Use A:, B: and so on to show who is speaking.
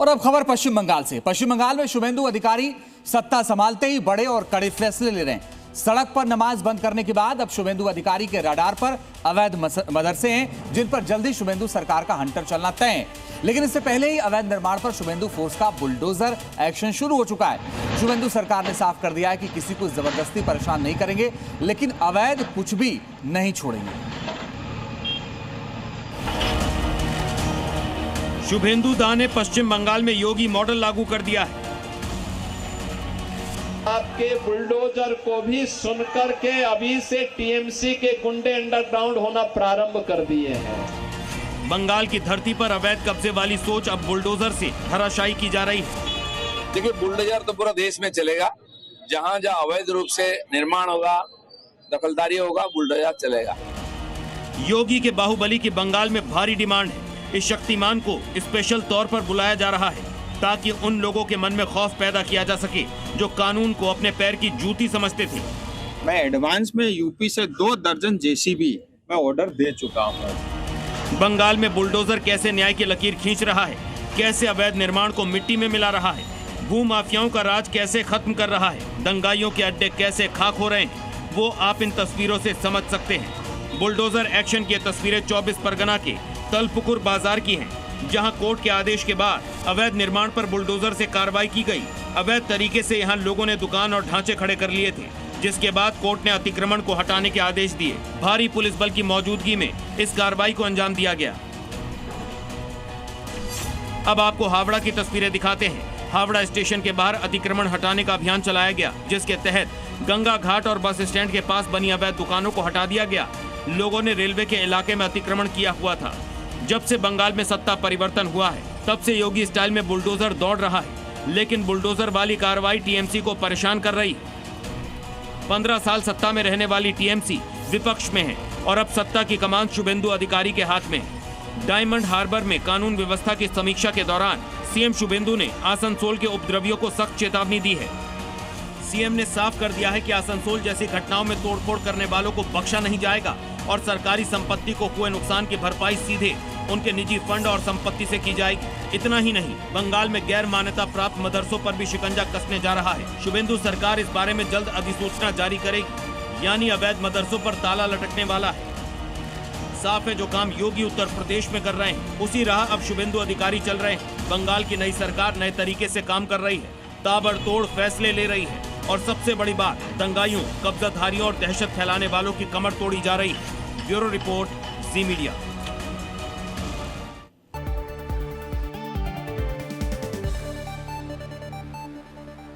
A: और अब खबर पश्चिम बंगाल से। पश्चिम बंगाल में शुभेंदु अधिकारी सत्ता संभालते ही बड़े और कड़े फैसले ले रहे हैं। सड़क पर नमाज बंद करने के बाद अब शुभेंदु अधिकारी के रडार पर अवैध मदरसे हैं, जिन पर जल्दी शुभेंदु सरकार का हंटर चलना तय है। लेकिन इससे पहले ही अवैध निर्माण पर शुभेंदु फोर्स का बुलडोजर एक्शन शुरू हो चुका है। शुभेंदु सरकार ने साफ कर दिया है कि किसी को जबरदस्ती परेशान नहीं करेंगे, लेकिन अवैध कुछ भी नहीं छोड़ेंगे।
B: शुभेंदु दा ने पश्चिम बंगाल में योगी मॉडल लागू कर दिया है।
C: आपके बुलडोजर को भी सुनकर के अभी से टीएमसी के गुंडे अंडरग्राउंड होना प्रारंभ कर दिए हैं।
B: बंगाल की धरती पर अवैध कब्जे वाली सोच अब बुलडोजर से धराशायी की जा रही है।
D: देखिए, बुलडोजर तो पूरा देश में चलेगा। जहां जहां अवैध रूप से निर्माण होगा, दखलदारी होगा, बुलडोजर चलेगा।
B: योगी के बाहुबली की बंगाल में भारी डिमांड है। इस शक्तिमान को स्पेशल तौर पर बुलाया जा रहा है ताकि उन लोगों के मन में खौफ पैदा किया जा सके जो कानून को अपने पैर की जूती समझते थे।
E: मैं एडवांस में यूपी से 2 दर्जन जेसीबी मैं ऑर्डर दे चुका हूँ।
B: बंगाल में बुलडोजर कैसे न्याय की लकीर खींच रहा है, कैसे अवैध निर्माण को मिट्टी में मिला रहा है, भू माफियाओं का राज कैसे खत्म कर रहा है, दंगाइयों के अड्डे कैसे खाक हो रहे हैं, वो आप इन तस्वीरों से समझ सकते हैं। बुलडोजर एक्शन की तस्वीरें 24 परगना के तलपुकुर बाजार की हैं, जहां कोर्ट के आदेश के बाद अवैध निर्माण पर बुलडोजर से कार्रवाई की गई। अवैध तरीके से यहां लोगों ने दुकान और ढांचे खड़े कर लिए थे, जिसके बाद कोर्ट ने अतिक्रमण को हटाने के आदेश दिए। भारी पुलिस बल की मौजूदगी में इस कार्रवाई को अंजाम दिया गया। अब आपको हावड़ा की तस्वीरें दिखाते हैं। हावड़ा स्टेशन के बाहर अतिक्रमण हटाने का अभियान चलाया गया, जिसके तहत गंगा घाट और बस स्टैंड के पास बनी अवैध दुकानों को हटा दिया गया। लोगों ने रेलवे के इलाके में अतिक्रमण किया हुआ था। जब से बंगाल में सत्ता परिवर्तन हुआ है, तब से योगी स्टाइल में बुलडोजर दौड़ रहा है, लेकिन बुलडोजर वाली कार्रवाई टीएमसी को परेशान कर रही है। 15 साल सत्ता में रहने वाली टीएमसी विपक्ष में है और अब सत्ता की कमान शुभेंदु अधिकारी के हाथ में है। डायमंड हार्बर में कानून व्यवस्था की समीक्षा के दौरान सीएम शुभेंदु ने आसनसोल के उपद्रवियों को सख्त चेतावनी दी है। सीएम ने साफ कर दिया है कि आसनसोल जैसी घटनाओं में तोड़फोड़ करने वालों को बख्शा नहीं जाएगा और सरकारी संपत्ति को हुए नुकसान की भरपाई सीधे उनके निजी फंड और संपत्ति से की जाएगी। इतना ही नहीं, बंगाल में गैर मान्यता प्राप्त मदरसों पर भी शिकंजा कसने जा रहा है। शुभेंदु सरकार इस बारे में जल्द अधिसूचना जारी करेगी, यानी अवैध मदरसों पर ताला लटकने वाला है। साफ है, जो काम योगी उत्तर प्रदेश में कर रहे हैं, उसी राह अब शुभेंदु अधिकारी चल रहे हैं। बंगाल की नई सरकार नए तरीके से काम कर रही है, ताबड़तोड़ फैसले ले रही है और सबसे बड़ी बात, दंगाइयों, कब्जाधारियों और दहशत फैलाने वालों की कमर तोड़ी जा रही है। ब्यूरो रिपोर्ट, जी मीडिया।